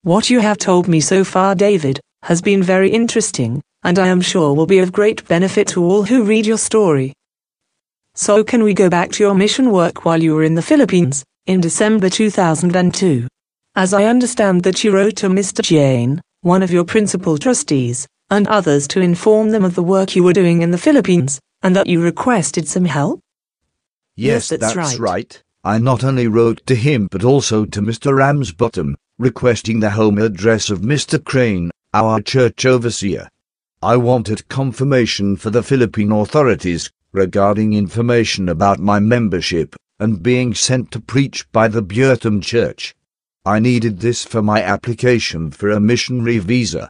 What you have told me so far, David, has been very interesting, and I am sure will be of great benefit to all who read your story. So can we go back to your mission work while you were in the Philippines, in December 2002? As I understand that you wrote to Mr. Jane, one of your principal trustees, and others to inform them of the work you were doing in the Philippines, and that you requested some help? Yes, that's right. I not only wrote to him but also to Mr. Ramsbottom, requesting the home address of Mr. Crane, our church overseer. I wanted confirmation for the Philippine authorities regarding information about my membership and being sent to preach by the Bierton Church. I needed this for my application for a missionary visa.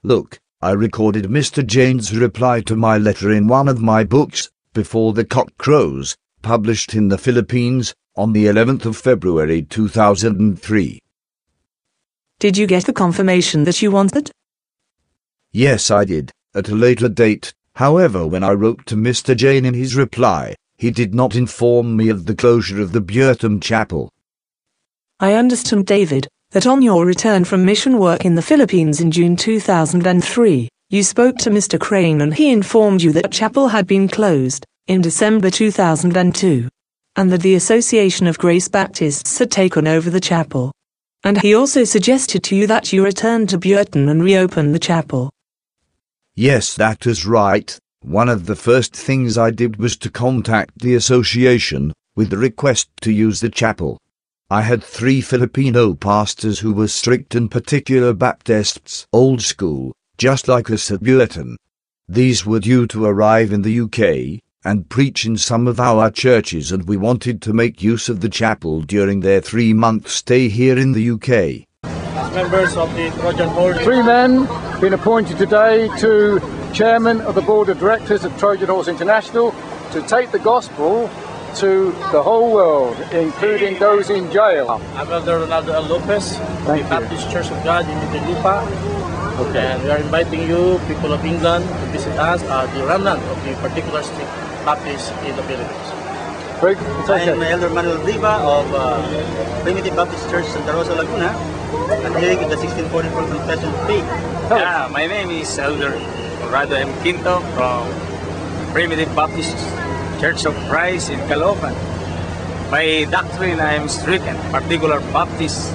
Look, I recorded Mr. Jane's reply to my letter in one of my books, Before the Cock Crows, published in the Philippines on the 11th of February 2003. Did you get the confirmation that you wanted? Yes, I did, at a later date. However, when I wrote to Mr. Jane in his reply, he did not inform me of the closure of the Bierton Chapel. I understand, David, that on your return from mission work in the Philippines in June 2003, you spoke to Mr. Crane and he informed you that the chapel had been closed in December 2002, and that the Association of Grace Baptists had taken over the chapel. And he also suggested to you that you return to Bierton and reopen the chapel. Yes, that is right. One of the first things I did was to contact the association with the request to use the chapel. I had 3 Filipino pastors who were strict and particular Baptists, old school, just like us at Bierton. These were due to arrive in the UK and preach in some of our churches, and we wanted to make use of the chapel during their 3-month stay here in the UK. As members of the Trojan Board, 3 men been appointed today to Chairman of the Board of Directors of Trojan Horse International to take the gospel to the whole world, including those in jail. I'm Elder Ronaldo L. Lopez, the Baptist Church of God in Muntinlupa. Okay. And we are inviting you, people of England, to visit us, the remnant of the particular street Baptist in the Philippines. I'm Elder Manuel Riva of Primitive Baptist Church, Santa Rosa, Laguna, adhering to the 1644 Confession of Faith. Yeah, my name is Elder Corrado M. Quinto from Primitive Baptist Church of Christ in Caloocan. By doctrine, I am strict and particular Baptist,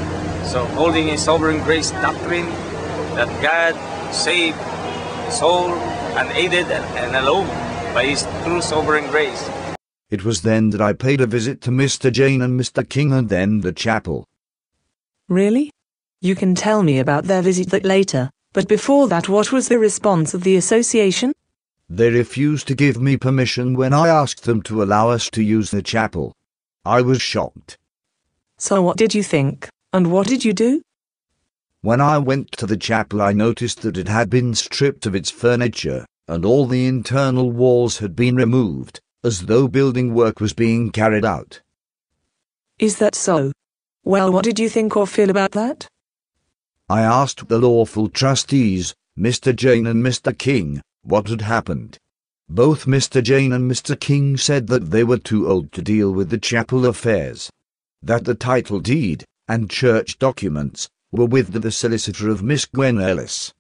so holding a sovereign grace doctrine that God saved the soul unaided and alone by His true sovereign grace. It was then that I paid a visit to Mr. Jane and Mr. King and then the chapel. Really? You can tell me about their visit later, but before that, what was the response of the association? They refused to give me permission when I asked them to allow us to use the chapel. I was shocked. So what did you think, and what did you do? When I went to the chapel, I noticed that it had been stripped of its furniture, and all the internal walls had been removed, as though building work was being carried out. Is that so? Well, what did you think or feel about that? I asked the lawful trustees, Mr. Jane and Mr. King, what had happened. Both Mr. Jane and Mr. King said that they were too old to deal with the chapel affairs, that the title deed and church documents were with the solicitor of Miss Gwen Ellis.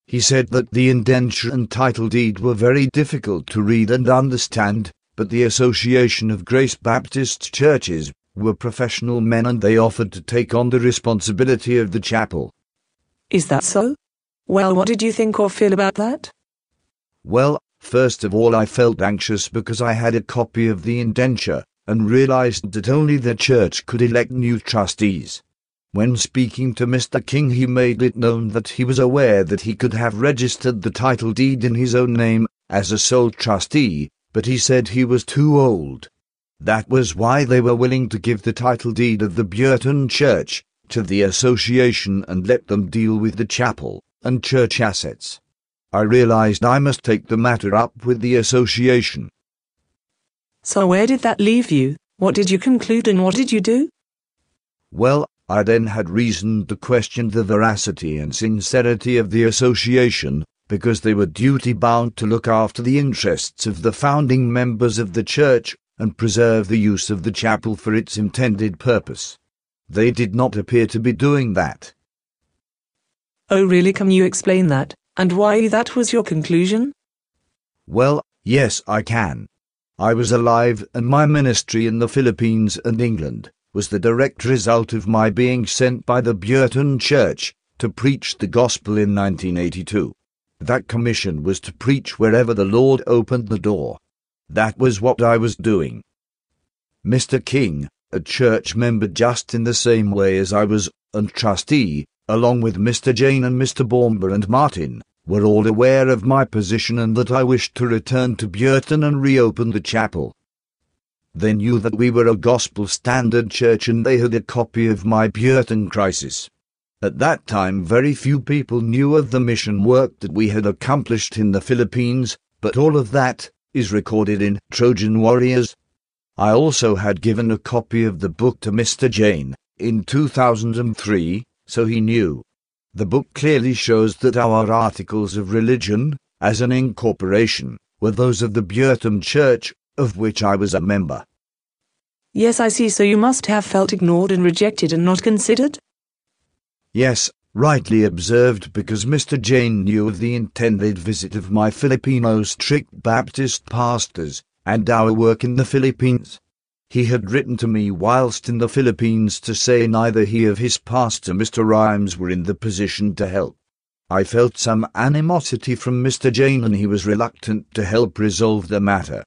He said that the indenture and title deed were very difficult to read and understand, but the Association of Grace Baptist Churches were professional men and they offered to take on the responsibility of the chapel. Is that so? Well, what did you think or feel about that? Well, first of all, I felt anxious because I had a copy of the indenture and realized that only the church could elect new trustees. When speaking to Mr. King, he made it known that he was aware that he could have registered the title deed in his own name as a sole trustee, but he said he was too old. That was why they were willing to give the title deed of the Bierton Church to the association and let them deal with the chapel and church assets. I realized I must take the matter up with the association. So where did that leave you? What did you conclude and what did you do? Well, I then had reason to question the veracity and sincerity of the association, because they were duty-bound to look after the interests of the founding members of the church and preserve the use of the chapel for its intended purpose. They did not appear to be doing that. Oh really, can you explain that, and why that was your conclusion? Well, yes, I can. I was alive, and my ministry in the Philippines and England was the direct result of my being sent by the Bierton Church to preach the gospel in 1982. That commission was to preach wherever the Lord opened the door. That was what I was doing. Mr. King, a church member just in the same way as I was, and trustee, along with Mr. Jane and Mr. Baumber and Martin, were all aware of my position and that I wished to return to Bierton and reopen the chapel. They knew that we were a gospel standard church and they had a copy of my Bierton Crisis. At that time very few people knew of the mission work that we had accomplished in the Philippines, but all of that is recorded in Trojan Warriors. I also had given a copy of the book to Mr. Jane in 2003, so he knew. The book clearly shows that our articles of religion, as an incorporation, were those of the Bierton Church, of which I was a member. Yes, I see, so you must have felt ignored and rejected and not considered? Yes, rightly observed, because Mr. Jane knew of the intended visit of my Filipino strict Baptist pastors, and our work in the Philippines. He had written to me whilst in the Philippines to say neither he or his pastor Mr. Rhymes were in the position to help. I felt some animosity from Mr. Jane and he was reluctant to help resolve the matter.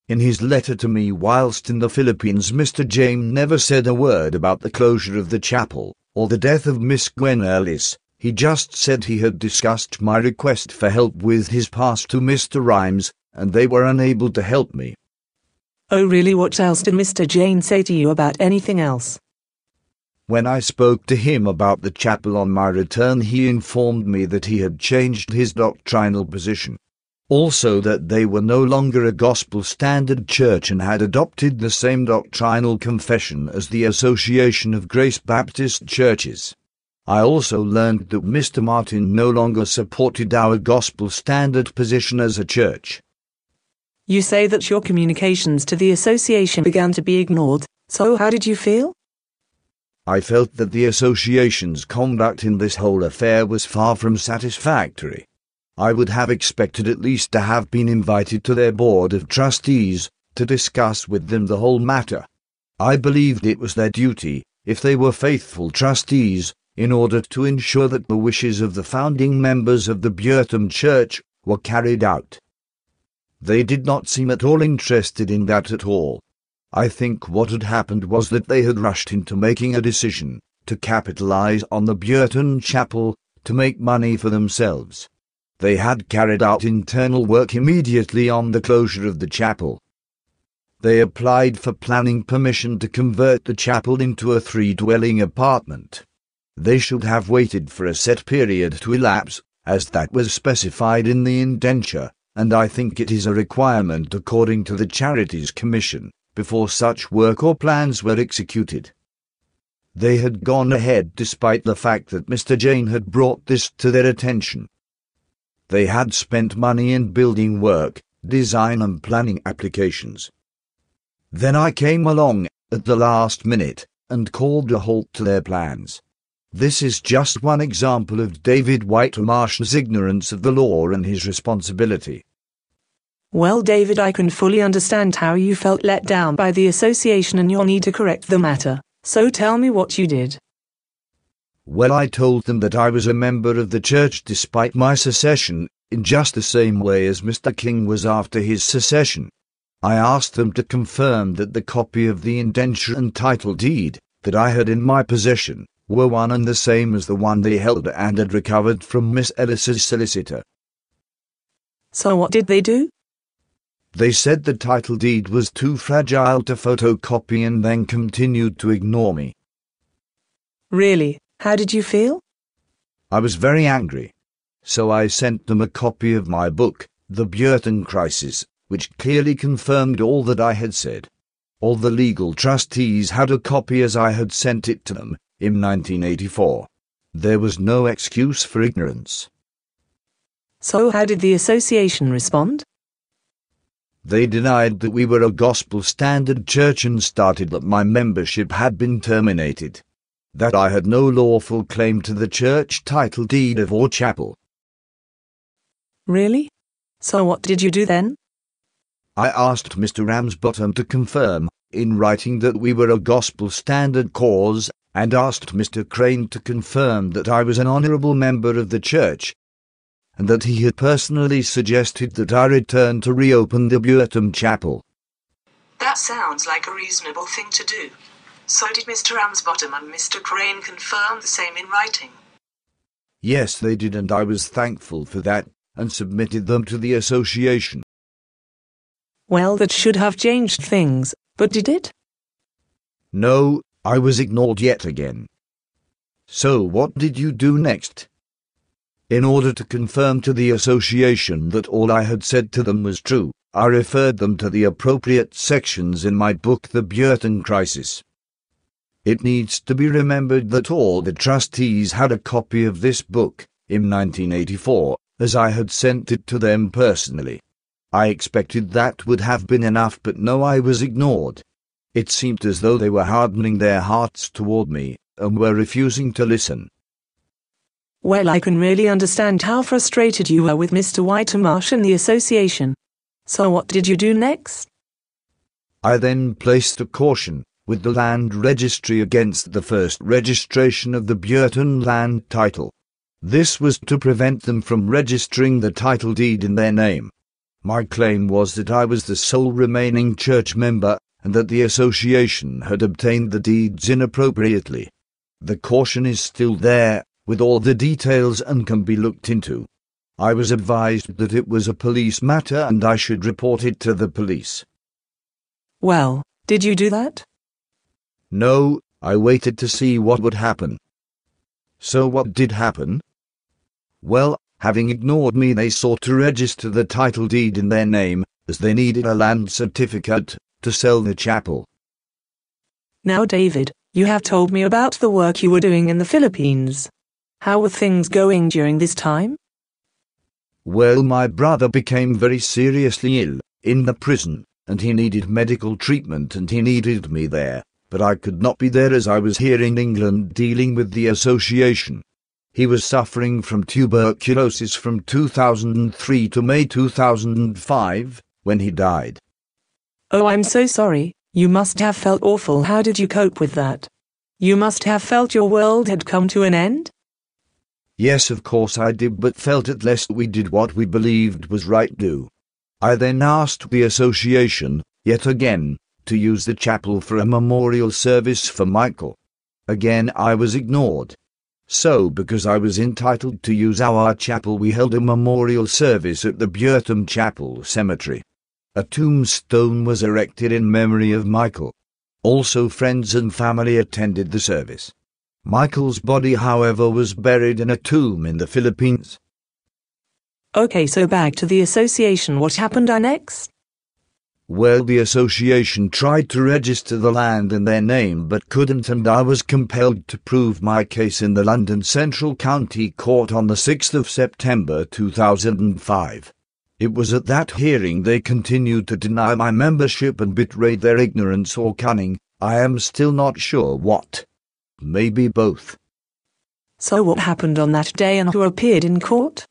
In his letter to me whilst in the Philippines, Mr. Jane never said a word about the closure of the chapel, or the death of Miss Gwen Ellis. He just said he had discussed my request for help with his pastor Mr. Rhymes, and they were unable to help me. Oh really, what else did Mr. Jane say to you about anything else? When I spoke to him about the chapel on my return, he informed me that he had changed his doctrinal position. Also that they were no longer a gospel standard church and had adopted the same doctrinal confession as the Association of Grace Baptist Churches. I also learned that Mr. Martin no longer supported our gospel standard position as a church. You say that your communications to the association began to be ignored, so how did you feel? I felt that the association's conduct in this whole affair was far from satisfactory. I would have expected at least to have been invited to their board of trustees to discuss with them the whole matter. I believed it was their duty, if they were faithful trustees, in order to ensure that the wishes of the founding members of the Bierton Church were carried out. They did not seem at all interested in that at all. I think what had happened was that they had rushed into making a decision to capitalize on the Bierton Chapel to make money for themselves. They had carried out internal work immediately on the closure of the chapel. They applied for planning permission to convert the chapel into a 3-dwelling apartment. They should have waited for a set period to elapse, as that was specified in the indenture, and I think it is a requirement according to the Charities Commission, before such work or plans were executed. They had gone ahead despite the fact that Mr. Jane had brought this to their attention. They had spent money in building work, design and planning applications. Then I came along, at the last minute, and called a halt to their plans. This is just one example of David Whitemarsh's ignorance of the law and his responsibility. Well, David, I can fully understand how you felt let down by the association and your need to correct the matter. So tell me what you did. Well, I told them that I was a member of the church despite my secession, in just the same way as Mr. King was after his secession. I asked them to confirm that the copy of the indenture and title deed that I had in my possession were one and the same as the one they held and had recovered from Miss Ellis's solicitor. So what did they do? They said the title deed was too fragile to photocopy and then continued to ignore me. Really? How did you feel? I was very angry. So I sent them a copy of my book, The Bierton Crisis, which clearly confirmed all that I had said. All the legal trustees had a copy as I had sent it to them in 1984. There was no excuse for ignorance. So how did the association respond? They denied that we were a gospel standard church and started that my membership had been terminated. that I had no lawful claim to the church title deed of or chapel. Really? So what did you do then? I asked Mr. Ramsbottom to confirm, in writing, that we were a gospel standard cause, and asked Mr. Crane to confirm that I was an honourable member of the church, and that he had personally suggested that I return to reopen the Bierton Chapel. That sounds like a reasonable thing to do. So did Mr. Ramsbottom and Mr. Crane confirm the same in writing? Yes, they did, and I was thankful for that, and submitted them to the association. Well, that should have changed things, but did it? No, I was ignored yet again. So what did you do next? In order to confirm to the association that all I had said to them was true, I referred them to the appropriate sections in my book, The Bierton Crisis. It needs to be remembered that all the trustees had a copy of this book, in 1984, as I had sent it to them personally. I expected that would have been enough, but no, I was ignored. It seemed as though they were hardening their hearts toward me, and were refusing to listen. Well, I can really understand how frustrated you were with Mr. Whitemarsh and the association. So what did you do next? I then placed a caution with the land registry against the first registration of the Bierton land title. This was to prevent them from registering the title deed in their name. My claim was that I was the sole remaining church member, and that the association had obtained the deeds inappropriately. The caution is still there, with all the details, and can be looked into. I was advised that it was a police matter and I should report it to the police. Well, did you do that? No, I waited to see what would happen. So what did happen? Well, having ignored me, they sought to register the title deed in their name, as they needed a land certificate to sell the chapel. Now, David, you have told me about the work you were doing in the Philippines. How were things going during this time? Well, my brother became very seriously ill in the prison, and he needed medical treatment, and he needed me there, but I could not be there as I was here in England dealing with the association. He was suffering from tuberculosis from 2003 to May 2005, when he died. Oh, I'm so sorry. You must have felt awful. How did you cope with that? You must have felt your world had come to an end? Yes, of course I did, but felt at least we did what we believed was right to do. I then asked the association, yet again, to use the chapel for a memorial service for Michael. Again I was ignored. So, because I was entitled to use our chapel, we held a memorial service at the Bierton Chapel Cemetery. A tombstone was erected in memory of Michael. Also, friends and family attended the service. Michael's body, however, was buried in a tomb in the Philippines. Okay, so back to the association. What happened next? Well, the association tried to register the land in their name but couldn't, and I was compelled to prove my case in the London Central County Court on the 6th of September 2005. It was at that hearing they continued to deny my membership and betrayed their ignorance or cunning. I am still not sure what. Maybe both. So what happened on that day and who appeared in court?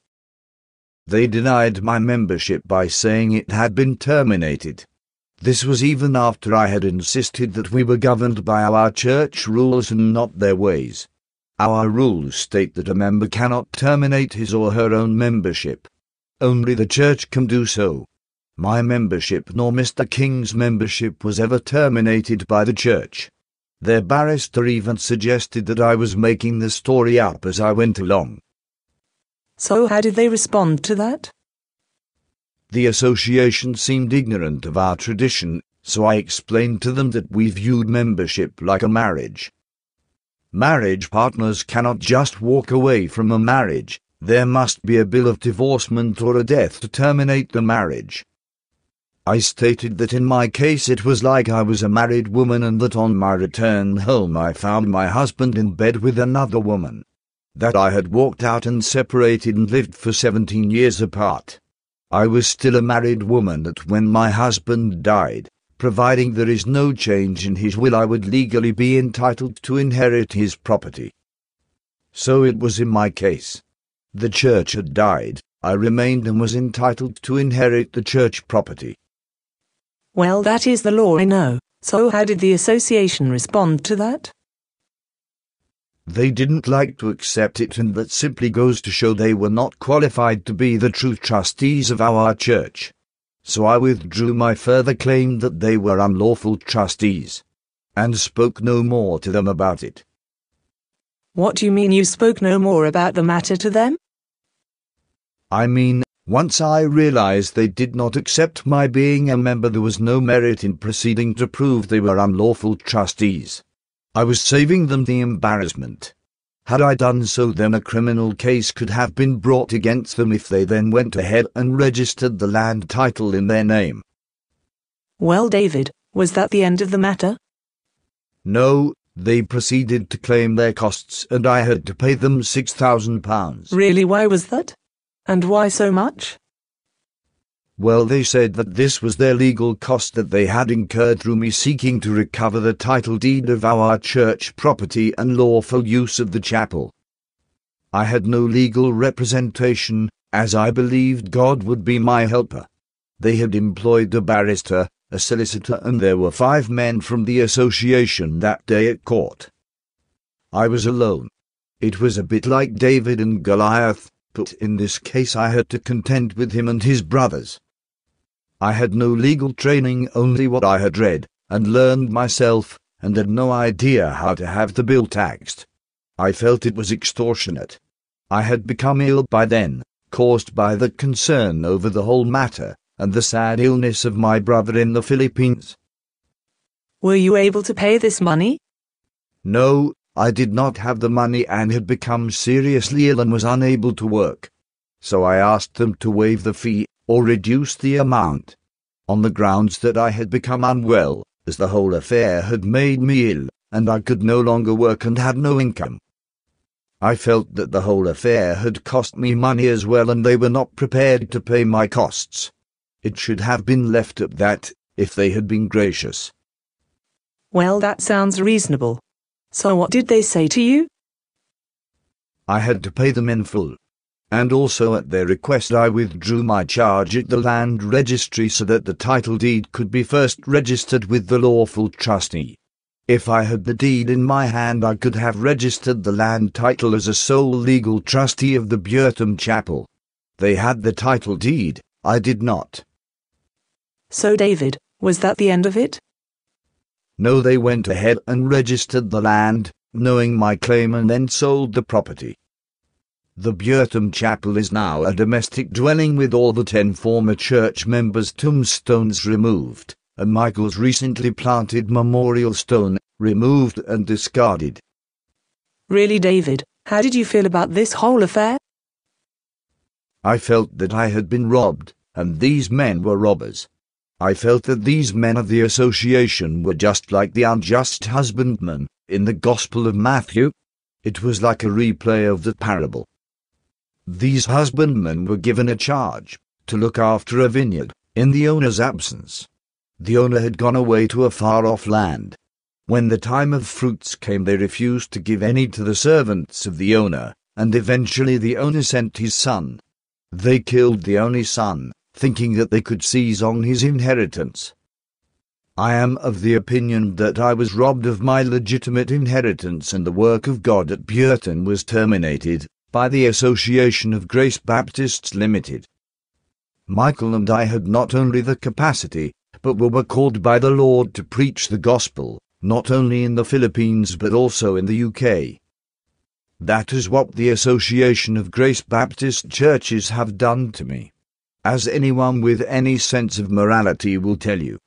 They denied my membership by saying it had been terminated. This was even after I had insisted that we were governed by our church rules and not their ways. Our rules state that a member cannot terminate his or her own membership. Only the church can do so. My membership nor Mr. King's membership was ever terminated by the church. Their barrister even suggested that I was making the story up as I went along. So how did they respond to that? The association seemed ignorant of our tradition, so I explained to them that we viewed membership like a marriage. Marriage partners cannot just walk away from a marriage. There must be a bill of divorcement or a death to terminate the marriage. I stated that in my case it was like I was a married woman, and that on my return home I found my husband in bed with another woman. That I had walked out and separated and lived for 17 years apart. I was still a married woman when my husband died, providing there is no change in his will, I would legally be entitled to inherit his property. So it was in my case. The church had died, I remained and was entitled to inherit the church property. Well, that is the law, I know. So how did the association respond to that? They didn't like to accept it, and that simply goes to show they were not qualified to be the true trustees of our church. So I withdrew my further claim that they were unlawful trustees, and spoke no more to them about it. What do you mean you spoke no more about the matter to them? I mean, once I realized they did not accept my being a member, there was no merit in proceeding to prove they were unlawful trustees. I was saving them the embarrassment. Had I done so, then a criminal case could have been brought against them if they then went ahead and registered the land title in their name. Well, David, was that the end of the matter? No, they proceeded to claim their costs, and I had to pay them £6,000. Really, why was that? And why so much? Well, they said that this was their legal cost that they had incurred through me seeking to recover the title deed of our church property and lawful use of the chapel. I had no legal representation, as I believed God would be my helper. They had employed a barrister, a solicitor, and there were 5 men from the association that day at court. I was alone. It was a bit like David and Goliath, but in this case I had to contend with him and his brothers. I had no legal training, only what I had read and learned myself, and had no idea how to have the bill taxed. I felt it was extortionate. I had become ill by then, caused by the concern over the whole matter, and the sad illness of my brother in the Philippines. Were you able to pay this money? No, I did not have the money and had become seriously ill and was unable to work. So I asked them to waive the fee, or reduce the amount, on the grounds that I had become unwell, as the whole affair had made me ill, and I could no longer work and had no income. I felt that the whole affair had cost me money as well, and they were not prepared to pay my costs. It should have been left at that, if they had been gracious. Well, that sounds reasonable. So what did they say to you? I had to pay them in full. And also at their request I withdrew my charge at the land registry so that the title deed could be first registered with the lawful trustee. If I had the deed in my hand, I could have registered the land title as a sole legal trustee of the Bierton Chapel. They had the title deed, I did not. So David, was that the end of it? No, they went ahead and registered the land, knowing my claim, and then sold the property. The Bierton Chapel is now a domestic dwelling with all the 10 former church members' tombstones removed, and Michael's recently planted memorial stone removed and discarded. Really, David, how did you feel about this whole affair? I felt that I had been robbed, and these men were robbers. I felt that these men of the association were just like the unjust husbandman in the Gospel of Matthew. It was like a replay of the parable. These husbandmen were given a charge to look after a vineyard in the owner's absence. The owner had gone away to a far-off land. When the time of fruits came, they refused to give any to the servants of the owner, and eventually the owner sent his son. They killed the only son, thinking that they could seize on his inheritance. I am of the opinion that I was robbed of my legitimate inheritance, and the work of God at Bierton was terminated by the Association of Grace Baptists Limited. Michael and I had not only the capacity, but were called by the Lord to preach the gospel, not only in the Philippines but also in the UK. That is what the Association of Grace Baptist Churches have done to me, as anyone with any sense of morality will tell you.